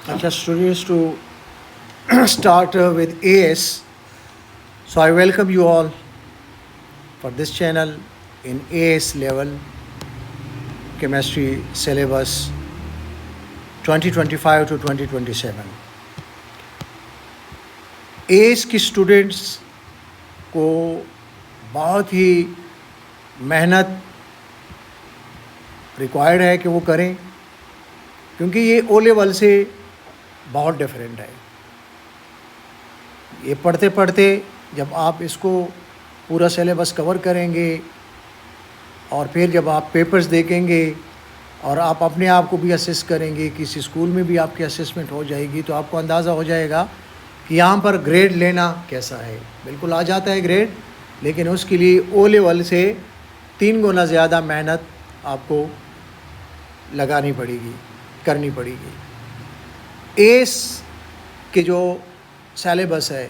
Just students to start with AS. So I welcome you all for this channel in AS level chemistry syllabus 2025 to 2027. AS की students को बहुत ही मेहनत required है कि वो करें, क्योंकि ये ओ लेवल से बहुत डिफरेंट है। ये पढ़ते पढ़ते जब आप इसको पूरा सिलेबस कवर करेंगे और फिर जब आप पेपर्स देखेंगे और आप अपने आप को भी असेस करेंगे, किसी स्कूल में भी आपकी असेसमेंट हो जाएगी, तो आपको अंदाज़ा हो जाएगा कि यहाँ पर ग्रेड लेना कैसा है। बिल्कुल आ जाता है ग्रेड, लेकिन उसके लिए ओ लेवल से 3 गुना ज़्यादा मेहनत आपको लगानी पड़ेगी, करनी पड़ेगी। एस के जो सिलेबस है,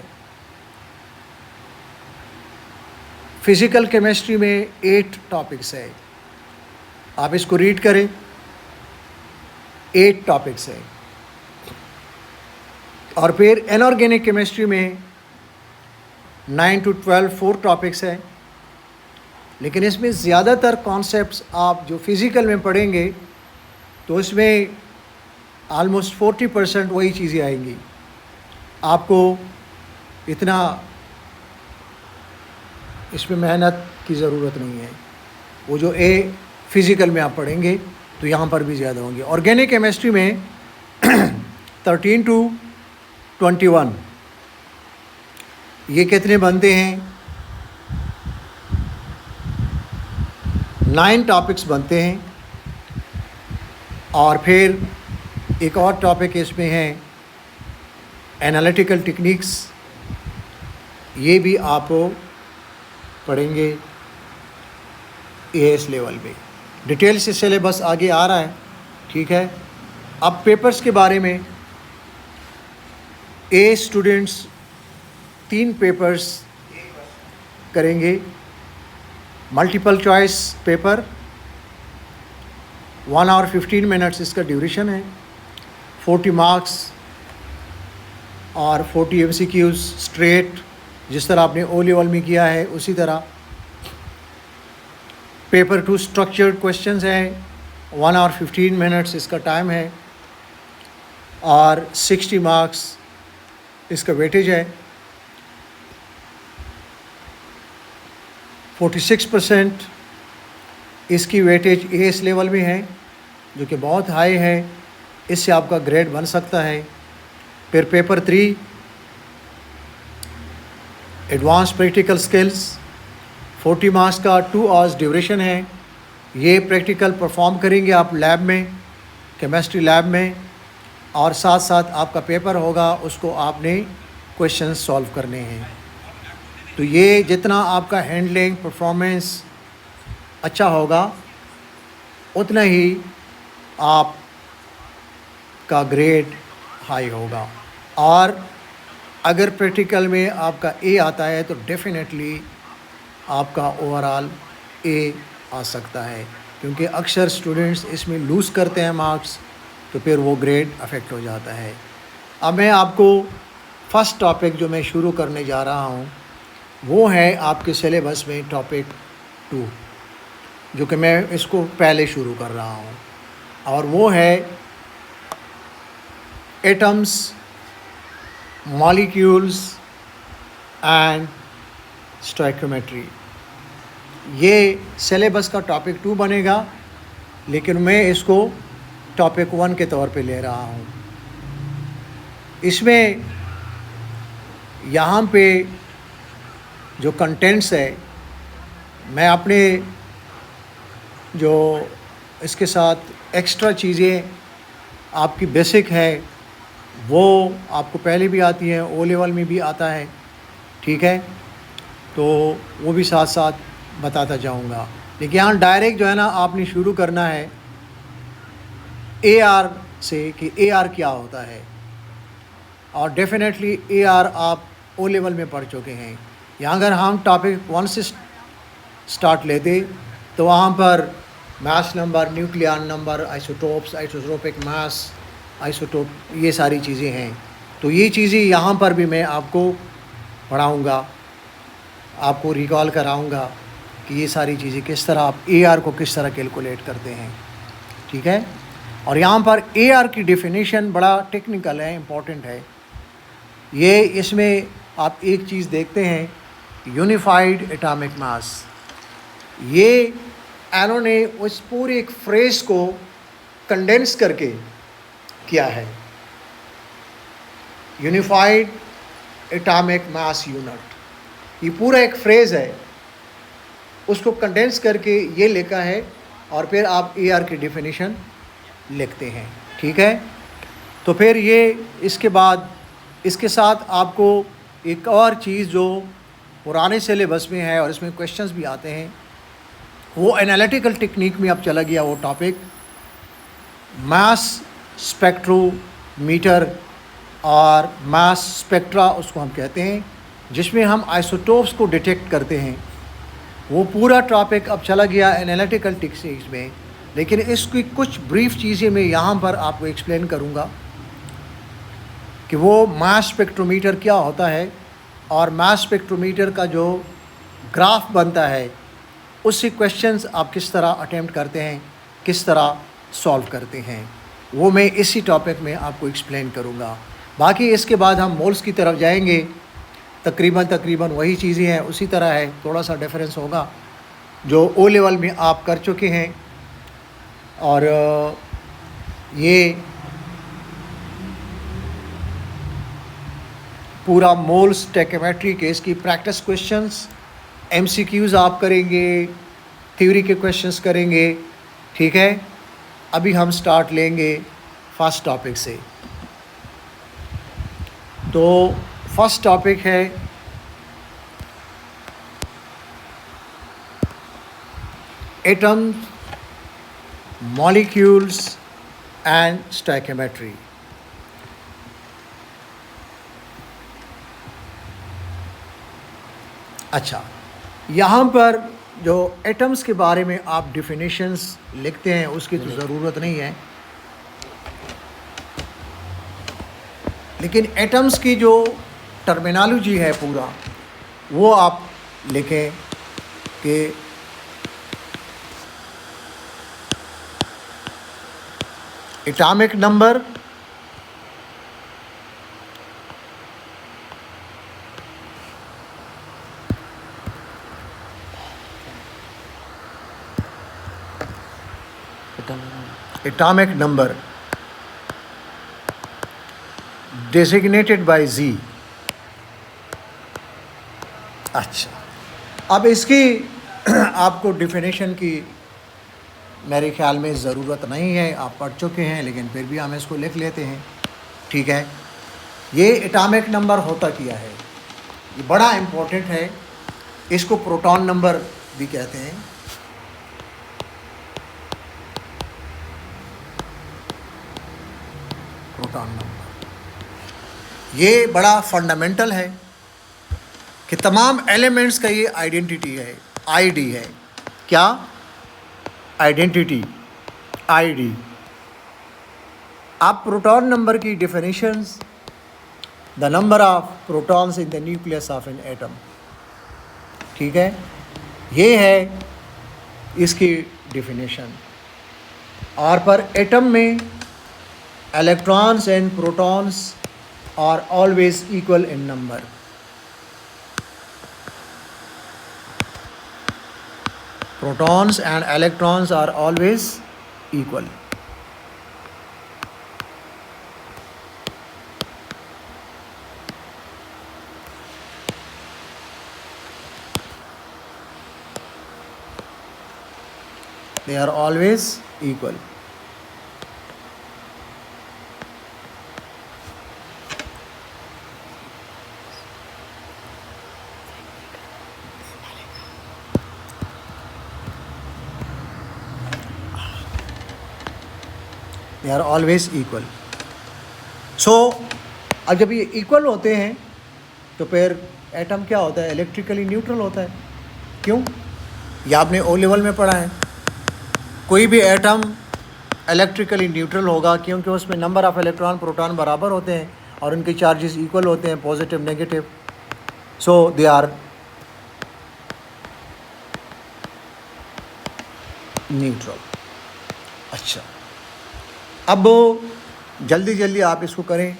फिज़िकल केमिस्ट्री में 8 टॉपिक्स है। आप इसको रीड करें, 8 टॉपिक्स है। और फिर इनऑर्गेनिक केमिस्ट्री में 9 to 12 4 टॉपिक्स है। लेकिन इसमें ज़्यादातर कॉन्सेप्ट्स आप जो फिज़िकल में पढ़ेंगे तो इसमें ऑलमोस्ट 40% वही चीज़ें आएंगी। आपको इतना इसमें मेहनत की ज़रूरत नहीं है। वो जो फिज़िकल में आप पढ़ेंगे तो यहाँ पर भी ज़्यादा होंगे। ऑर्गेनिक केमिस्ट्री में 13 to 21 ये कितने बनते हैं? 9 टॉपिक्स बनते हैं। और फिर एक और टॉपिक इसमें है एनालिटिकल टेक्निक्स, ये भी आप पढ़ेंगे एएस लेवल पे। डिटेल से सिलेबस आगे आ रहा है, ठीक है। अब पेपर्स के बारे में, स्टूडेंट्स 3 पेपर्स करेंगे। Multiple choice paper 1 hour 15 minutes इसका ड्यूरेशन है। 40 मार्क्स और 40 MCQs स्ट्रेट, जिस तरह आपने ओ लेवल में किया है उसी तरह। पेपर 2 स्ट्रक्चर्ड क्वेश्चंस हैं, 1 hour 15 minutes इसका टाइम है और 60 मार्क्स इसका वेटेज है। 46% इसकी वेटेज एस लेवल में है, जो कि बहुत हाई है। इससे आपका ग्रेड बन सकता है। फिर paper 3 advance practical skills, 40 marks का 2 hours ड्यूरेशन है। ये प्रैक्टिकल परफॉर्म करेंगे आप लैब में, केमिस्ट्री लैब में, और साथ साथ आपका पेपर होगा, उसको आपने क्वेश्चन सॉल्व करने हैं। तो ये जितना आपका हैंडलिंग परफॉर्मेंस अच्छा होगा, उतना ही आप का ग्रेड हाई होगा। और अगर प्रैक्टिकल में आपका ए आता है तो डेफिनेटली आपका ओवरऑल ए आ सकता है, क्योंकि अक्सर स्टूडेंट्स इसमें लूज़ करते हैं मार्क्स, तो फिर वो ग्रेड अफेक्ट हो जाता है। अब मैं आपको फर्स्ट टॉपिक जो मैं शुरू करने जा रहा हूँ वो है आपके सिलेबस में टॉपिक 2, जो कि मैं इसको पहले शुरू कर रहा हूँ, और वो है एटम्स, मॉलिक्यूल्स एंड स्टोइकियोमेट्री। ये सिलेबस का टॉपिक 2 बनेगा, लेकिन मैं इसको टॉपिक 1 के तौर पे ले रहा हूँ। इसमें यहाँ पे जो कंटेंट्स है, मैं अपने जो इसके साथ एक्स्ट्रा चीज़ें आपकी बेसिक है वो आपको पहले भी आती हैं, ओ लेवल में भी आता है, ठीक है, तो वो भी साथ साथ बताता जाऊंगा। लेकिन यहाँ डायरेक्ट जो है ना, आपने शुरू करना है AR से कि AR क्या होता है। और डेफिनेटली AR आप ओ लेवल में पढ़ चुके हैं। यहाँ अगर हम टॉपिक 1 से स्टार्ट लेते तो वहाँ पर mass number, nuclear number, isotopes, isotropic mass, isotope, ये सारी चीज़ें हैं। तो ये चीज़ें यहाँ पर भी मैं आपको पढ़ाऊँगा, आपको रिकॉल कराऊँगा कि ये सारी चीज़ें किस तरह आप AR को किस तरह कैलकुलेट करते हैं, ठीक है। और यहाँ पर AR की डेफिनेशन बड़ा टेक्निकल है, इम्पॉर्टेंट है ये। इसमें आप एक चीज़ देखते हैं, यूनिफाइड एटॉमिक मास। ये एनो ने उस पूरे एक फ्रेज को कंडेंस करके किया है, यूनिफाइड एटॉमिक मास यूनिट। ये पूरा एक फ्रेज है, उसको कंडेंस करके ये लिखा है और फिर आप AR की डेफिनेशन लिखते हैं, ठीक है। तो फिर ये इसके बाद इसके साथ आपको एक और चीज़ जो पुराने सिलेबस में है और इसमें क्वेश्चंस भी आते हैं, वो एनालिटिकल टेक्निक में अब चला गया वो टॉपिक, मास स्पेक्ट्रोमीटर और मास स्पेक्ट्रा उसको हम कहते हैं, जिसमें हम आइसोटोप्स को डिटेक्ट करते हैं। वो पूरा टॉपिक अब चला गया एनालिटिकल टेक्निक्स में। लेकिन इसकी कुछ ब्रीफ चीज़ें मैं यहाँ पर आपको एक्सप्लेन करूँगा कि वो मास स्पेक्ट्रोमीटर क्या होता है और मास स्पेक्ट्रोमीटर का जो ग्राफ बनता है उससे क्वेश्चंस आप किस तरह अटेम्प्ट करते हैं, किस तरह सॉल्व करते हैं, वो मैं इसी टॉपिक में आपको एक्सप्लेन करूँगा। बाकी इसके बाद हम मोल्स की तरफ जाएंगे, तकरीबन वही चीज़ें हैं, उसी तरह है, थोड़ा सा डिफरेंस होगा जो O लेवल में आप कर चुके हैं। और ये पूरा मोल्स स्टोइकियोमेट्री के इसकी प्रैक्टिस क्वेश्चंस, MCQs आप करेंगे, थ्योरी के क्वेश्चंस करेंगे, ठीक है। अभी हम स्टार्ट लेंगे फर्स्ट टॉपिक से। तो फर्स्ट टॉपिक है एटम्स, मॉलिक्यूल्स एंड स्टोइकियोमेट्री। अच्छा, यहाँ पर जो एटम्स के बारे में आप डिफिनेशंस लिखते हैं उसकी तो ज़रूरत नहीं है, लेकिन एटम्स की जो टर्मिनोलॉजी है पूरा वो आप लिखें कि atomic number, atomic number designated by Z। अच्छा, अब इसकी आपको डिफिनेशन की मेरे ख्याल में ज़रूरत नहीं है, आप पढ़ चुके हैं, लेकिन फिर भी हम इसको लिख लेते हैं, ठीक है। ये एटॉमिक नंबर होता क्या है, ये बड़ा इम्पोर्टेंट है। इसको प्रोटॉन नंबर भी कहते हैं। प्रोटॉन नंबर ये बड़ा फंडामेंटल है कि तमाम एलिमेंट्स का ये आइडेंटिटी है, ID है। क्या आइडेंटिटी, ID। आप प्रोटॉन नंबर की definitions, the number of protons in the nucleus of an atom, ठीक है, ये है इसकी डिफिनेशन। और पर एटम में electrons and protons are always equal in number. Protons and electrons are always equal. They are always equal. They are always equal. So, अब जब ये इक्वल होते हैं तो फिर एटम क्या होता है, इलेक्ट्रिकली न्यूट्रल होता है। क्यों? ये आपने O लेवल में पढ़ा है। कोई भी एटम इलेक्ट्रिकली न्यूट्रल होगा, क्योंकि उसमें नंबर ऑफ़ इलेक्ट्रॉन प्रोटॉन बराबर होते हैं और उनके चार्जेस इक्वल होते हैं, positive negative, so they are neutral. अच्छा, अब जल्दी जल्दी आप इसको करें,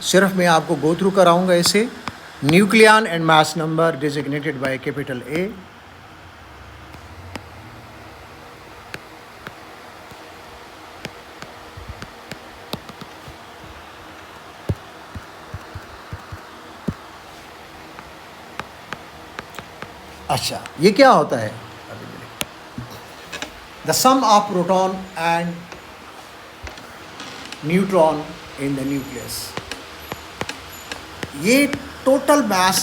सिर्फ मैं आपको गो थ्रू कराऊंगा इसे। Nucleon and mass number designated by capital A. अच्छा, ये क्या होता है? The sum of proton and neutron in the nucleus, ये टोटल मास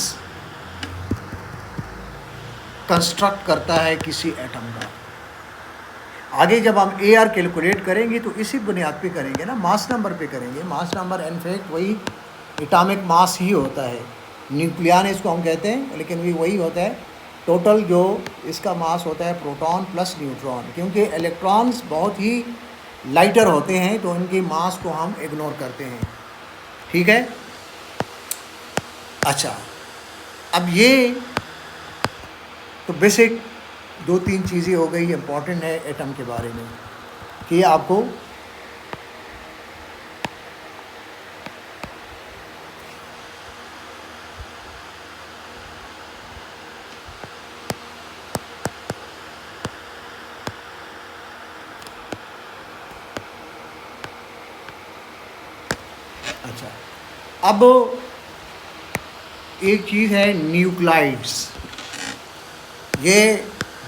कंस्ट्रक्ट करता है किसी एटम का। आगे जब हम AR कैलकुलेट करेंगे तो इसी बुनियाद पे करेंगे ना, मास नंबर पे करेंगे। मास नंबर इनफैक्ट वही एटॉमिक मास ही होता है, न्यूक्लियन इसको हम कहते हैं, लेकिन भी वही होता है। टोटल जो इसका मास होता है प्रोटॉन प्लस न्यूट्रॉन, क्योंकि इलेक्ट्रॉन्स बहुत ही लाइटर होते हैं तो इनके मास को हम इग्नोर करते हैं, ठीक है। अच्छा, अब ये तो बेसिक 2-3 चीज़ें हो गई इम्पॉर्टेंट है एटम के बारे में कि आपको अच्छा, अब एक चीज़ है न्यूक्लाइड्स। ये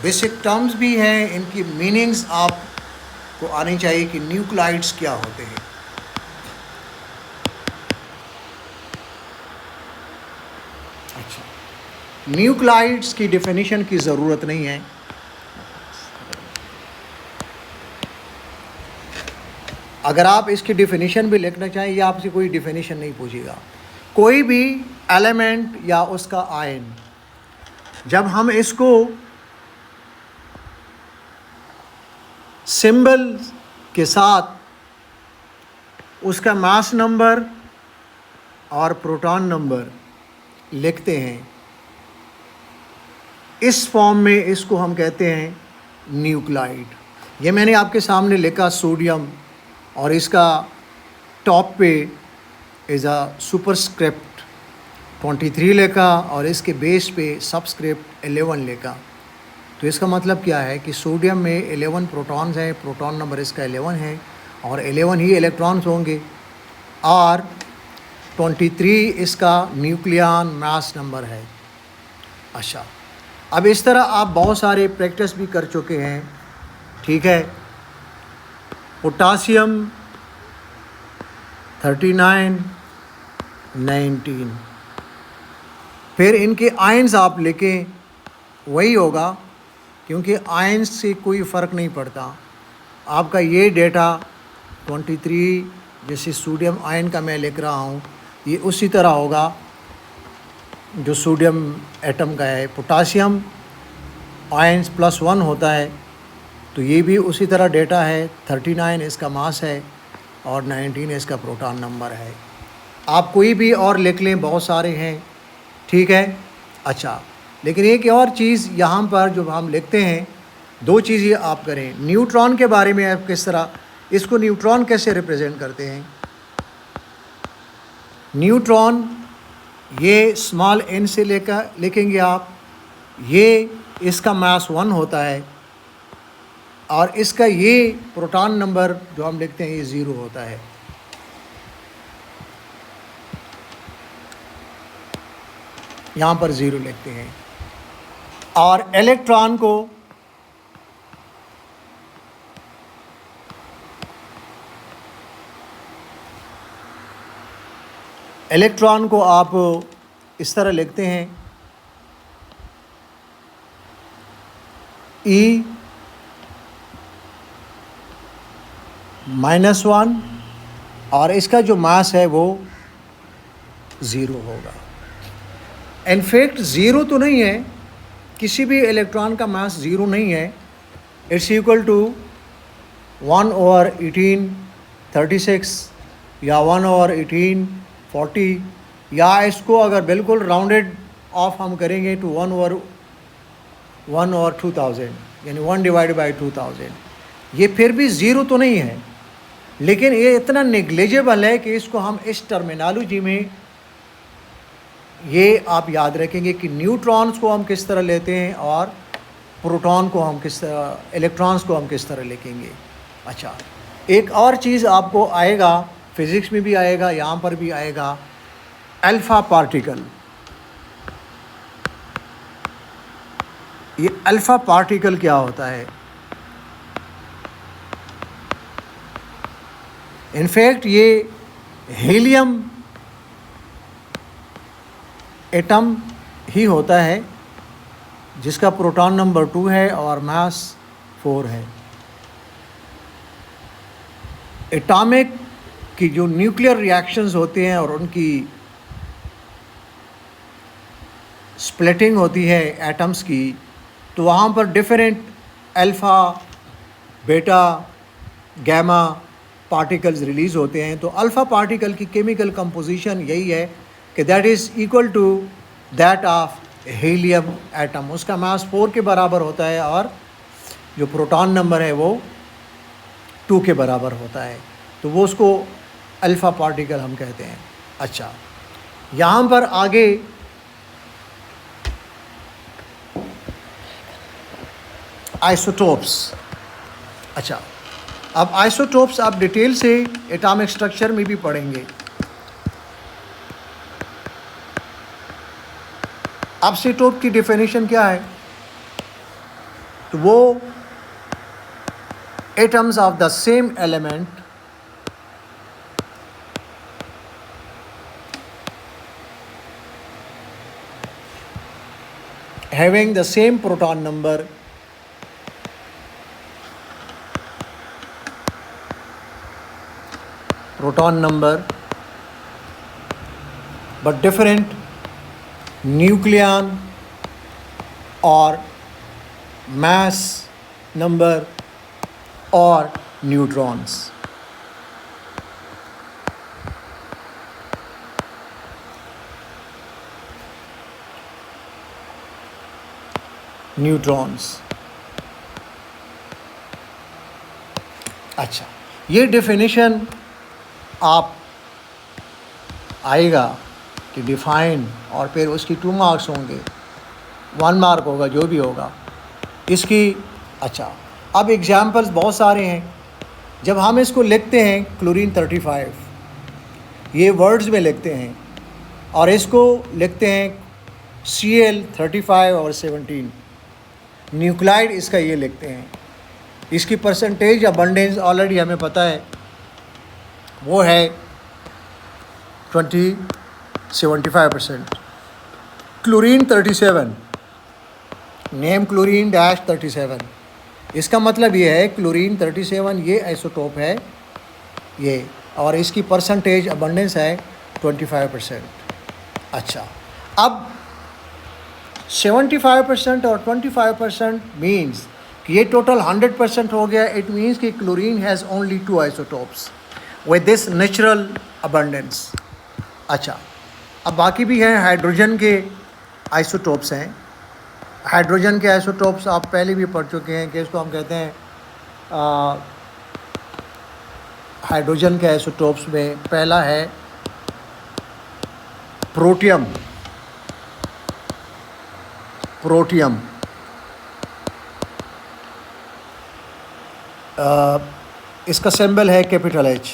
बेसिक टर्म्स भी हैं, इनकी मीनिंग्स आपको आनी चाहिए कि न्यूक्लाइड्स क्या होते हैं। अच्छा, न्यूक्लाइड्स की डेफिनेशन की ज़रूरत नहीं है। अगर आप इसकी डेफिनेशन भी लिखना चाहें, ये आपसे कोई डेफिनेशन नहीं पूछेगा। कोई भी एलिमेंट या उसका आयन, जब हम इसको सिंबल के साथ उसका मास नंबर और प्रोटॉन नंबर लिखते हैं, इस फॉर्म में इसको हम कहते हैं न्यूक्लाइड। ये मैंने आपके सामने लिखा सोडियम, और इसका टॉप पे इज़ अ सुपरस्क्रिप्ट 23 लिखा और इसके बेस पे सबस्क्रिप्ट 11 लिखा। तो इसका मतलब क्या है कि सोडियम में 11 प्रोटॉन्स हैं, प्रोटॉन नंबर इसका 11 है और 11 ही इलेक्ट्रॉन्स होंगे, और 23 इसका न्यूक्लियन मास नंबर है। अच्छा, अब इस तरह आप बहुत सारे प्रैक्टिस भी कर चुके हैं, ठीक है। पोटासियम 39, 19, फिर इनके आयंस आप लिखें, वही होगा, क्योंकि आयंस से कोई फ़र्क नहीं पड़ता। आपका ये डेटा 23 जैसे सोडियम आयन का मैं लिख रहा हूँ, ये उसी तरह होगा जो सोडियम एटम का है। पोटासियम आयंस +1 होता है, तो ये भी उसी तरह डेटा है। 39 इसका मास है और 19 इसका प्रोटॉन नंबर है। आप कोई भी और लिख लें, बहुत सारे हैं, ठीक है। अच्छा, लेकिन एक और चीज़ यहाँ पर जो हम लिखते हैं, 2 चीज़ें आप करें। न्यूट्रॉन के बारे में आप किस तरह, इसको न्यूट्रॉन कैसे रिप्रेजेंट करते हैं? न्यूट्रॉन ये स्मॉल n से लेकर लिखेंगे आप, ये इसका मास 1 होता है और इसका ये प्रोटॉन नंबर जो हम लिखते हैं ये 0 होता है। यहाँ पर 0 लिखते हैं। और इलेक्ट्रॉन को आप इस तरह लिखते हैं, E -1, और इसका जो मास है वो 0 होगा। इनफैक्ट 0 तो नहीं है, किसी भी इलेक्ट्रॉन का मास 0 नहीं है, इट्स इक्वल टू 1/1836 या 1/1840, या इसको अगर बिल्कुल राउंडेड ऑफ हम करेंगे तो 1/2000, यानी 1/2000। ये फिर भी ज़ीरो तो नहीं है, लेकिन ये इतना नेग्लिजिबल है कि इसको हम इस टर्मिनोलॉजी में ये आप याद रखेंगे कि न्यूट्रॉन्स को हम किस तरह लेते हैं और प्रोटॉन को हम किस तरह, इलेक्ट्रॉन्स को हम किस तरह लिखेंगे। अच्छा, एक और चीज़ आपको आएगा, फिज़िक्स में भी आएगा, यहाँ पर भी आएगा, अल्फ़ा पार्टिकल। ये अल्फ़ा पार्टिकल क्या होता है? इनफैक्ट ये हीलियम एटम ही होता है जिसका प्रोटॉन नंबर 2 है और मास 4 है। एटॉमिक की जो न्यूक्लियर रिएक्शंस होते हैं और उनकी स्प्लिटिंग होती है एटम्स की, तो वहाँ पर different alpha, beta, gamma particles release होते हैं। तो अल्फ़ा पार्टिकल की केमिकल कंपोजिशन यही है कि that is equal to that of helium atom. उसका मास 4 के बराबर होता है और जो प्रोटॉन नंबर है वो 2 के बराबर होता है, तो वो उसको अल्फ़ा पार्टिकल हम कहते हैं। अच्छा, यहाँ पर आगे आइसोटोप्स। अच्छा, अब आइसोटोप्स आप डिटेल से एटॉमिक स्ट्रक्चर में भी पढ़ेंगे। आइसोटोप की डेफिनेशन क्या है? तो वो atoms of the same element having the same proton number but different nucleon or mass number or neutrons. अच्छा, ये डेफिनेशन आप आएगा कि डिफाइन, और फिर उसकी 2 मार्क्स होंगे, 1 मार्क होगा, जो भी होगा इसकी। अच्छा, अब एग्जाम्पल्स बहुत सारे हैं। जब हम इसको लिखते हैं क्लोरीन 35, ये वर्ड्स में लिखते हैं, और इसको लिखते हैं Cl35 और 17, न्यूक्लाइड इसका ये लिखते हैं। इसकी परसेंटेज अबंडेंस ऑलरेडी हमें पता है, वो है 75%। क्लोरीन 37, नेम क्लोरीन -37, इसका मतलब ये है क्लोरीन 37 ये आइसोटोप है ये, और इसकी परसेंटेज अबंडेंस है 25%। अच्छा, अब 75% और 25% मीन्स कि ये टोटल 100% हो गया। इट मीन्स कि chlorine has only 2 isotopes with this natural abundance. अच्छा, अब बाकी भी हैं, हाइड्रोजन के आइसोटोप्स हैं। हाइड्रोजन के आइसोटोप्स आप पहले भी पढ़ चुके हैं कि इसको हम कहते हैं हाइड्रोजन के आइसोटोप्स में पहला है प्रोटियम। इसका सिंबल है कैपिटल H।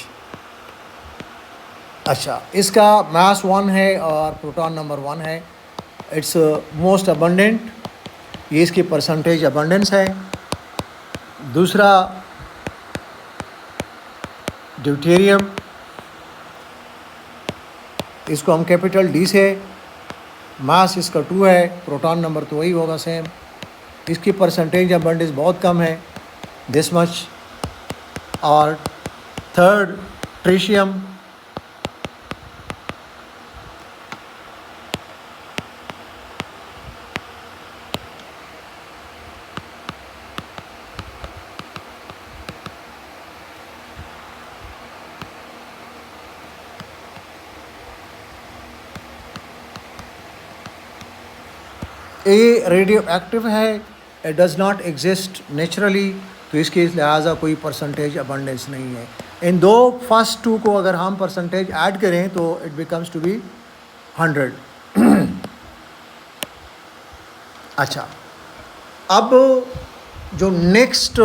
अच्छा, इसका मास 1 है और प्रोटॉन नंबर 1 है। इट्स मोस्ट अबंडेंट, ये इसकी परसेंटेज अबंडेंस है। दूसरा ड्यूटेरियम, इसको हम कैपिटल D से, मास इसका 2 है, प्रोटॉन नंबर तो वही होगा सेम। इसकी परसेंटेज अबंडेंस बहुत कम है, दिस मच। और थर्ड ट्रिशियम, ए रेडियो एक्टिव है, it does not exist naturally, तो इसके लिहाजा कोई परसेंटेज अबंडेंस नहीं है। इन दो फर्स्ट टू को अगर हम परसेंटेज ऐड करें तो इट बिकम्स टू बी 100। अच्छा, अब जो नेक्स्ट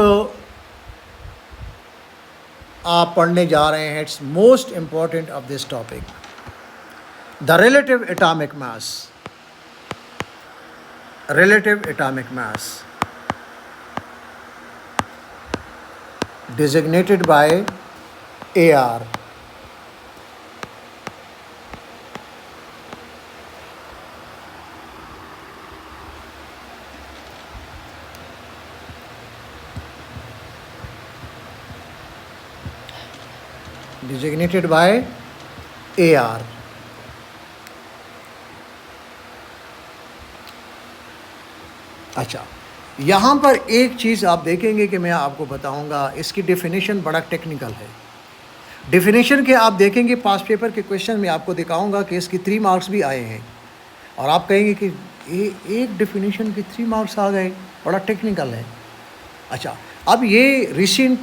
आप पढ़ने जा रहे हैं, it's most important of this topic, the relative atomic mass. relative atomic mass designated by AR. Designated by AR. अच्छा, यहाँ पर एक चीज़ आप देखेंगे कि मैं आपको बताऊँगा, इसकी डेफिनेशन बड़ा टेक्निकल है। डेफिनेशन के आप देखेंगे पास पेपर के क्वेश्चन में आपको दिखाऊंगा कि इसकी 3 मार्क्स भी आए हैं, और आप कहेंगे कि एक डेफिनेशन के 3 मार्क्स आ गए, बड़ा टेक्निकल है। अच्छा, अब ये रिसेंट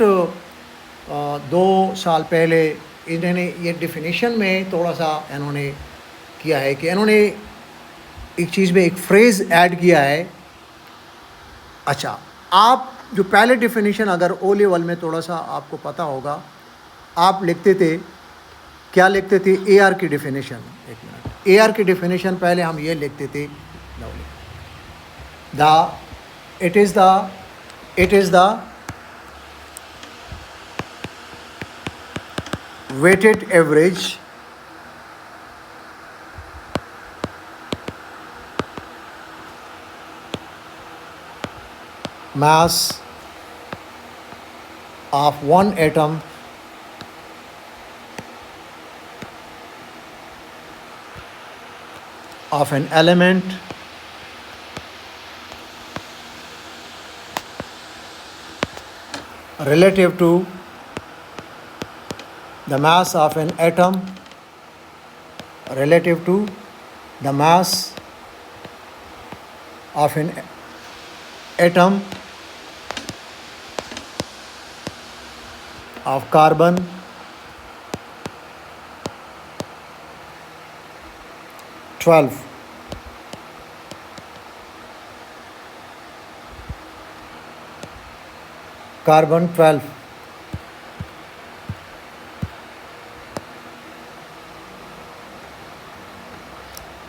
2 साल पहले इन्होंने ये डेफिनेशन में थोड़ा सा इन्होंने किया है कि इन्होंने एक चीज़ में एक फ्रेज़ ऐड किया है। अच्छा, आप जो पहले डेफिनेशन अगर ओ लेवल में थोड़ा सा आपको पता होगा, आप लिखते थे, क्या लिखते थे? AR की डेफिनेशन। एक मिनट, AR की डेफिनेशन पहले हम ये लिखते थे, it is the weighted average mass of one atom of an element relative to the mass of an atom relative to the mass of an atom of carbon -12 carbon 12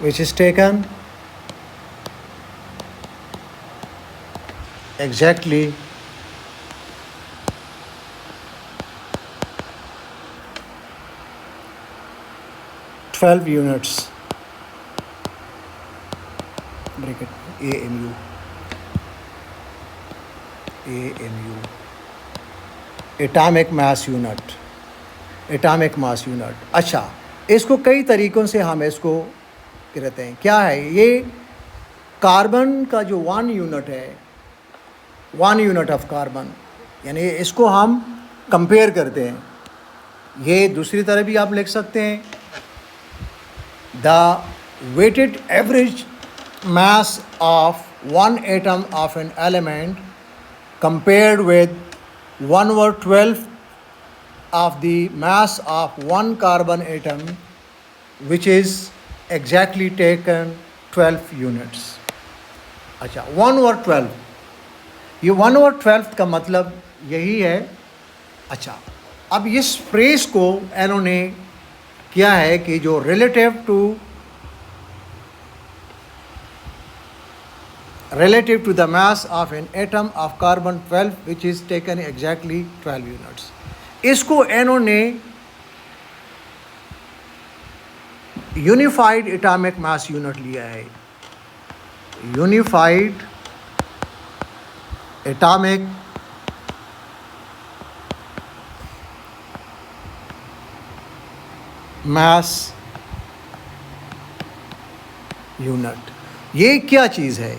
which is taken exactly (12 units) bracket AMU atomic mass unit. अच्छा, इसको कई तरीक़ों से हम इसको कहते हैं। क्या है ये? कार्बन का जो 1 यूनिट है, 1 यूनिट ऑफ कार्बन, यानी इसको हम कंपेयर करते हैं। ये दूसरी तरह भी आप लिख सकते हैं, the weighted average mass of one atom of an element compared with 1/12 of the mass of one carbon atom, which is exactly taken 12 units. अच्छा, 1/12, ये 1/12 का मतलब यही है। अच्छा, अब इस फ्रेज को इन्होंने किया है कि जो relative to the mass of an atom of carbon 12 which is taken exactly 12 units, इसको इन्होंने यूनिफाइड एटॉमिक मास यूनिट लिया है। Unified atomic mass unit. ये क्या चीज़ है?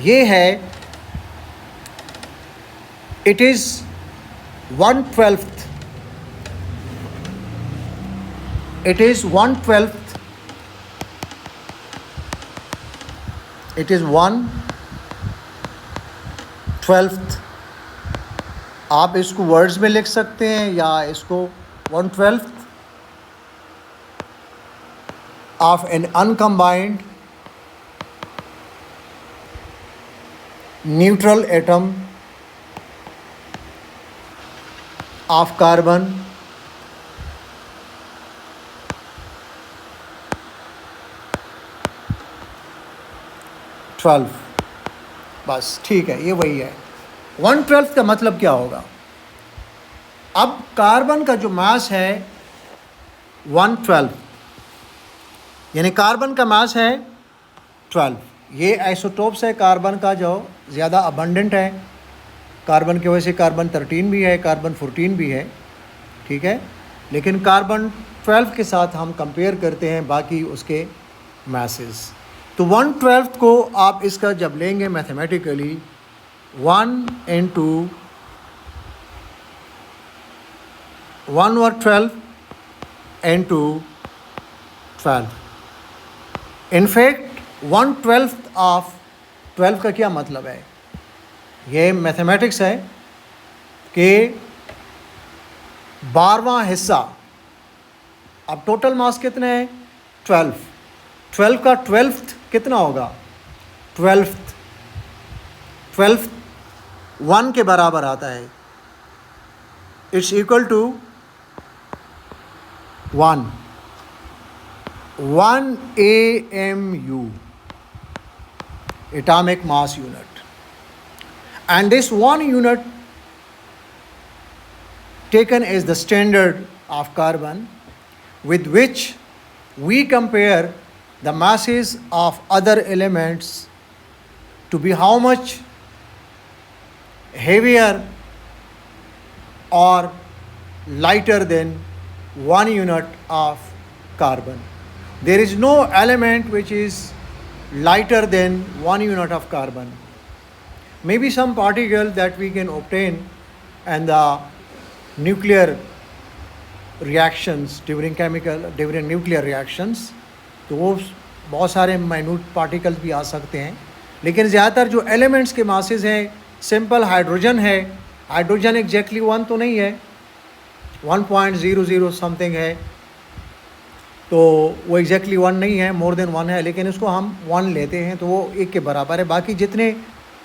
ये है, it is 1/12 it is 1/12, it is 1/12, आप इसको वर्ड्स में लिख सकते हैं या इसको 1/12 of an uncombined neutral atom of carbon twelve. बस ठीक है, ये वही है। 1/12 का मतलब क्या होगा? अब कार्बन का जो मास है 1/12, यानी कार्बन का मास है 12। ये आइसोटोप्स है कार्बन का जो ज़्यादा अबंडेंट है। कार्बन की वजह से कार्बन 13 भी है, कार्बन 14 भी है, ठीक है। लेकिन कार्बन 12 के साथ हम कंपेयर करते हैं बाकी उसके मासेस। तो 1/12 को आप इसका जब लेंगे मैथमेटिकली 1 × 1/12 × 12। इनफैक्ट 1/12 ऑफ 12 का क्या मतलब है? ये मैथमेटिक्स है कि 12वां हिस्सा। अब टोटल मास कितने हैं? 12। 12 का 12th कितना होगा? 12th 1 के बराबर आता है। It's equal to 1 AMU, atomic mass unit. And this 1 unit taken as the standard of carbon with which we compare the masses of other elements to be how much heavier or lighter than 1 unit of carbon. There is no element which is lighter than 1 unit of carbon. Maybe some particle that we can obtain and the nuclear reactions during nuclear reactions, तो वो बहुत सारे minute particles भी आ सकते हैं। लेकिन ज़्यादातर जो एलिमेंट्स के मासेस हैं, सिंपल हाइड्रोजन है। हाइड्रोजन एग्जैक्टली 1 तो नहीं है, 1.00 समथिंग है, तो वो एग्जैक्टली 1 नहीं है, मोर देन 1 है, लेकिन उसको हम 1 लेते हैं तो वो 1 के बराबर है। बाकी जितने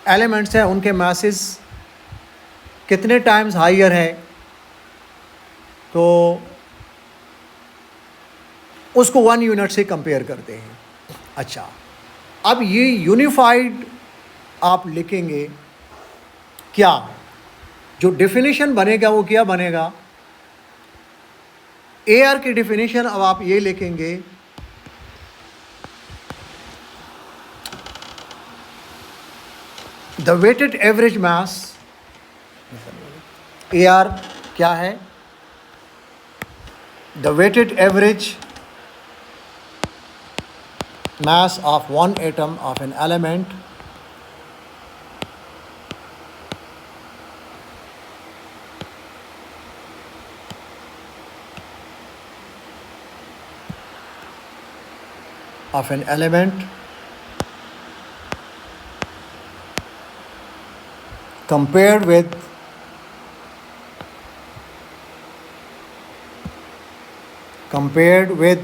एलिमेंट्स हैं उनके मासेस कितने टाइम्स हाइयर है, तो उसको 1 यूनिट से कंपेयर करते हैं। अच्छा, अब ये यूनिफाइड आप लिखेंगे क्या? जो डेफिनेशन बनेगा वो क्या बनेगा? AR की डेफिनेशन अब आप ये लिखेंगे, the weighted average mass. AR क्या है? The weighted average mass of one atom of an element compared with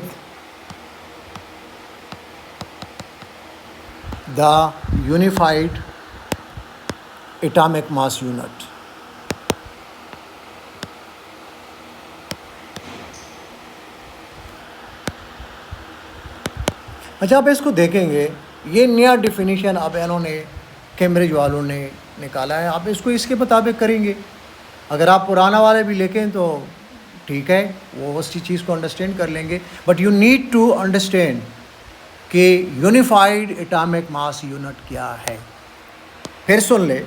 the unified atomic mass unit. अच्छा, आप इसको देखेंगे, ये नया डिफिनीशन अब इन्होंने कैम्ब्रिज वालों ने निकाला है। आप इसको इसके मुताबिक करेंगे। अगर आप पुराना वाले भी लिखें तो ठीक है, वो उसी चीज़ को अंडरस्टैंड कर लेंगे। But you need to understand कि यूनिफाइड एटॉमिक मास यूनिट क्या है। फिर सुन ले,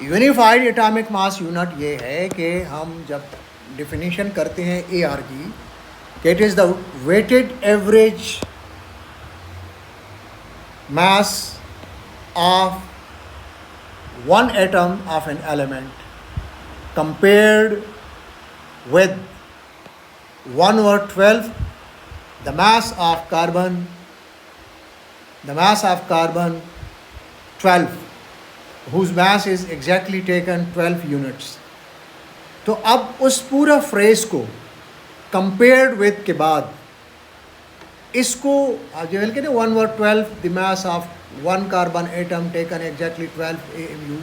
यूनिफाइड एटॉमिक मास यूनिट ये है कि हम जब डिफिनीशन करते हैं AR की, कि it is the weighted average mass of one atom of an element compared with 1/12 the mass of carbon 12 whose mass is exactly taken 12 units. तो अब उस पूरा फ्रेज को कंपेयर्ड विथ के बाद इसको आप जो कहते हैं 1/12 the mass of one carbon atom taken exactly 12 AMU,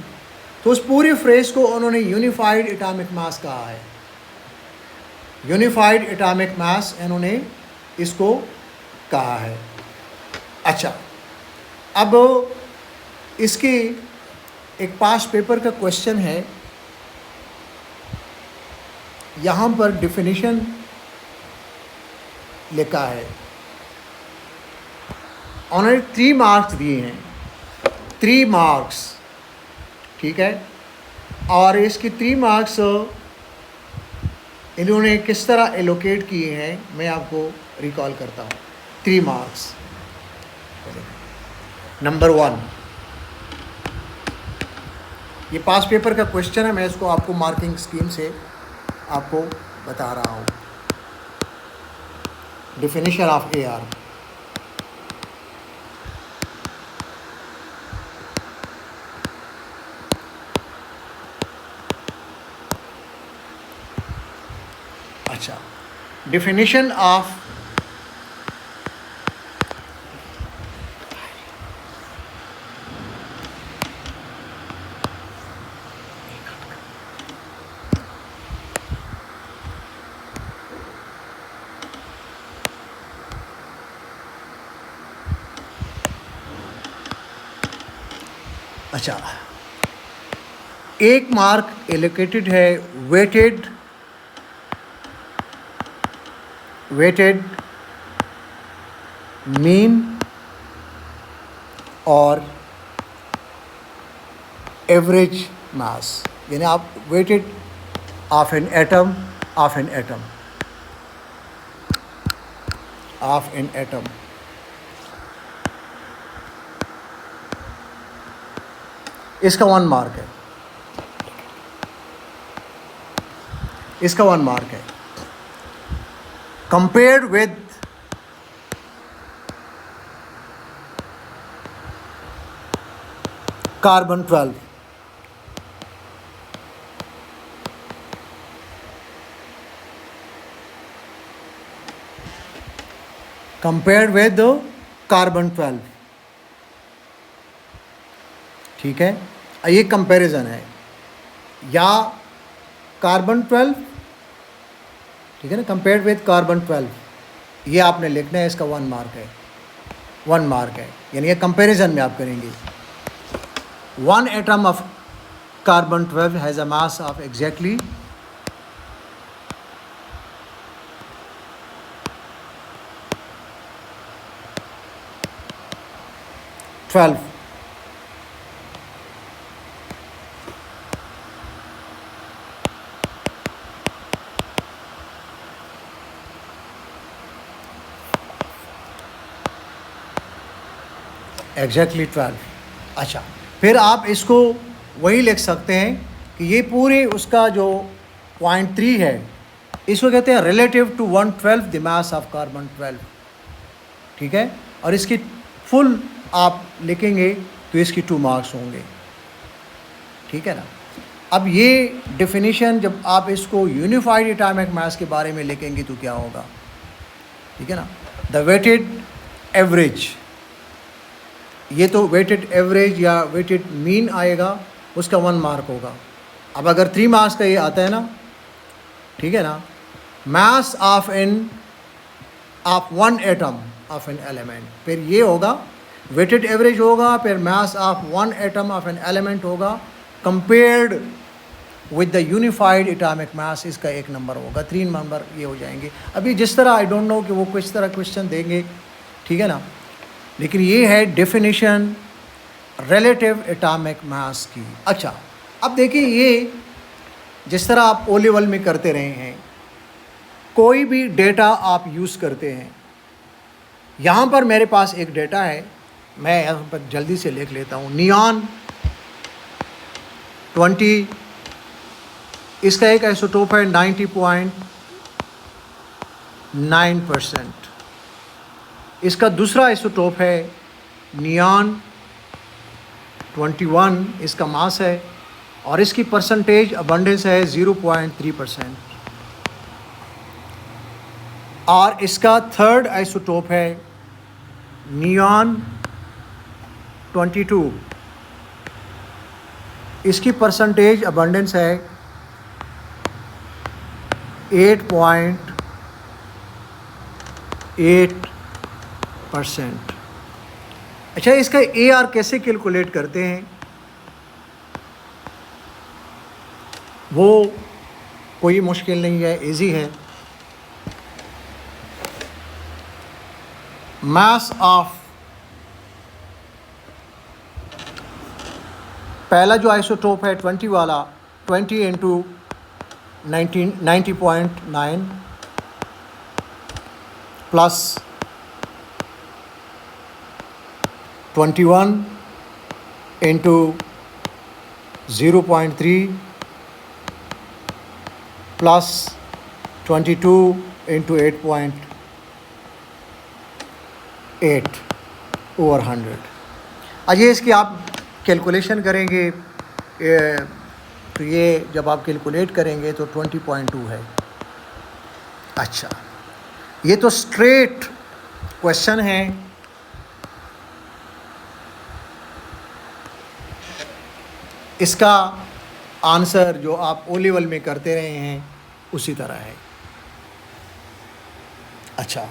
तो उस पूरी फ्रेज को उन्होंने यूनिफाइड एटॉमिक मास कहा है. यूनिफाइड एटॉमिक मास इन्होंने इसको कहा है. अच्छा, अब इसकी एक पास पेपर का क्वेश्चन है. यहाँ पर डिफिनीशन लिखा है, उन्होंने 3 मार्क्स दिए हैं, 3 मार्क्स, ठीक है. और इसके 3 मार्क्स इन्होंने किस तरह एलोकेट किए हैं मैं आपको रिकॉल करता हूँ. 3 मार्क्स. नंबर 1, ये पास पेपर का क्वेश्चन है, मैं इसको आपको मार्किंग स्कीम से आपको बता रहा हूँ. Definition of AR. अच्छा, डिफिनीशन ऑफ अच्छा, 1 मार्क एलोकेटेड है वेटेड मीन और एवरेज मास, यानी आप वेटेड ऑफ एन एटम इसका 1 मार्क है. इसका 1 मार्क है. Compared with carbon 12, compared with carbon 12, ठीक है. ये कंपैरिजन है, या कार्बन 12, ठीक है ना, कंपेयर्ड विद कार्बन 12, ये आपने लिखना है. इसका 1 मार्क है. 1 मार्क है, यानी ये कंपैरिजन में आप करेंगे. 1 atom of carbon 12 has a mass of exactly 12. Exactly 12. अच्छा, फिर आप इसको वही लिख सकते हैं कि ये पूरे उसका जो 0.3 है, इसको कहते हैं relative to 1/12 the mass of carbon 12, ठीक है. और इसकी फुल आप लिखेंगे तो इसकी 2 मार्क्स होंगे, ठीक है ना. अब ये डेफिनेशन जब आप इसको यूनिफाइड एटॉमिक मास के बारे में लिखेंगे तो क्या होगा, ठीक है ना. द वेटेड एवरेज, ये तो वेटेड एवरेज या वेटेड मीन आएगा, उसका 1 मार्क होगा. अब अगर 3 मार्क्स का ये आता है ना, ठीक है ना, mass of one atom of an element, फिर ये होगा वेटेड एवरेज होगा, फिर mass of 1 atom of an element होगा compared with the unified atomic mass, इसका 1 नंबर होगा. 3 नंबर ये हो जाएंगे. अभी जिस तरह आई डोंट नो कि वो किस तरह क्वेश्चन देंगे, ठीक है ना, लेकिन ये है डेफिनेशन रिलेटिव एटॉमिक मास की. अच्छा, अब देखिए, ये जिस तरह आप ओ लेवल में करते रहे हैं, कोई भी डेटा आप यूज़ करते हैं. यहाँ पर मेरे पास एक डेटा है, मैं यहाँ पर जल्दी से लिख लेता हूँ. नियॉन 20, इसका एक आइसोटोप है 90.0 9%। इसका दूसरा आइसोटोप है नियॉन 21, इसका मास है और इसकी परसेंटेज अबंडेंस है 0.3%। और इसका थर्ड आइसोटोप है नियॉन 22, इसकी परसेंटेज अबंडेंस है 8.8%। अच्छा, इसका AR कैसे कैलकुलेट करते हैं? वो कोई मुश्किल नहीं है, इजी है। मास ऑफ पहला जो आइसोटोप है 20 वाला, 20 into 90.9 plus 21 into 0.3 plus 22 into 8.8 over 100। Ajay इसकी आप कैलकुलेशन करेंगे तो ये जब आप कैलकुलेट करेंगे तो 20.2 है। अच्छा, ये तो स्ट्रेट क्वेश्चन है। इसका आंसर जो आप ओ लेवल में करते रहे हैं उसी तरह है। अच्छा,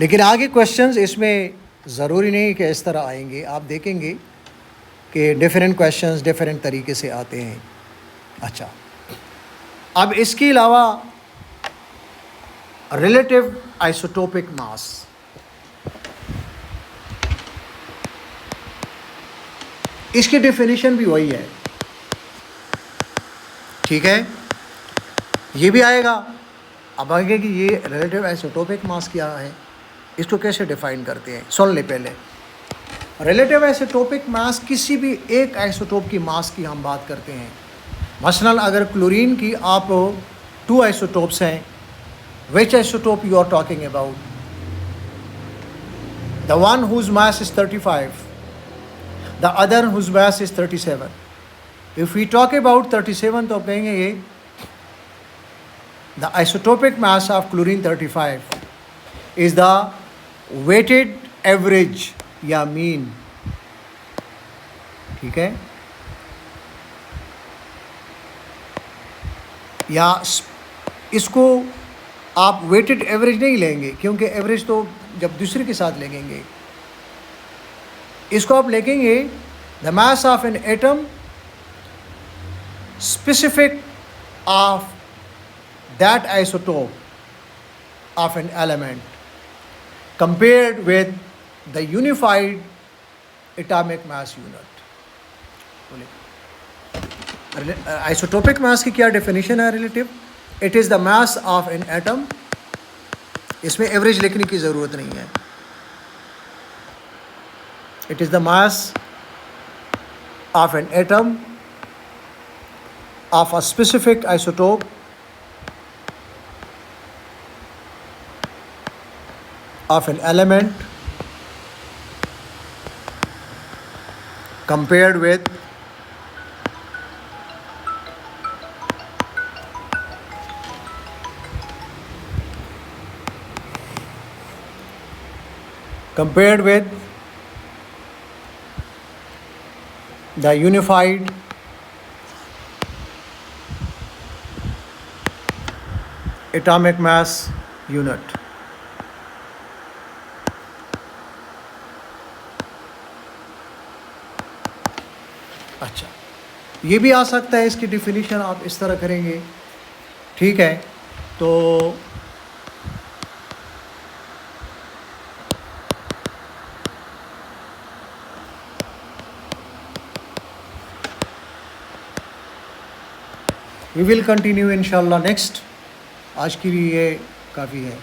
लेकिन आगे क्वेश्चंस इसमें ज़रूरी नहीं कि इस तरह आएंगे। आप देखेंगे कि डिफरेंट क्वेश्चंस डिफरेंट तरीके से आते हैं। अच्छा, अब इसके अलावा रिलेटिव आइसोटोपिक मास, इसकी डेफिनेशन भी वही है। ठीक है, ये भी आएगा। अब आगे कि ये रिलेटिव आइसोटोपिक मास क्या है, इसको कैसे डिफाइन करते हैं सुन ले पहले। रिलेटिव आइसोटोपिक मास किसी भी एक आइसोटोप की मास की हम बात करते हैं। मसलन अगर क्लोरीन की आप 2 आइसोटोप्स हैं, which isotope you are talking about? The one whose mass is 35, the other whose mass is 37। If we talk about 37 तो कहेंगे ये the isotopic mass of chlorine 35 is the weighted average या mean. ठीक है, या इसको आप वेटेड एवरेज नहीं लेंगे क्योंकि एवरेज तो जब दूसरे के साथ लेंगे, इसको आप लेंगे the mass of an atom specific of that isotope of an element compared with the unified atomic mass unit. Isotopic mass की क्या डेफिनेशन है relative? It is the mass of an atom. इसमें एवरेज लिखने की ज़रूरत नहीं है। It is the mass of an atom of a specific isotope of an element compared with the unified atomic mass unit। अच्छा, ये भी आ सकता है। इसकी डिफिनीशन आप इस तरह करेंगे। ठीक है, तो वी विल कंटिन्यू इंशाल्लाह नेक्स्ट। आज के लिए काफ़ी है।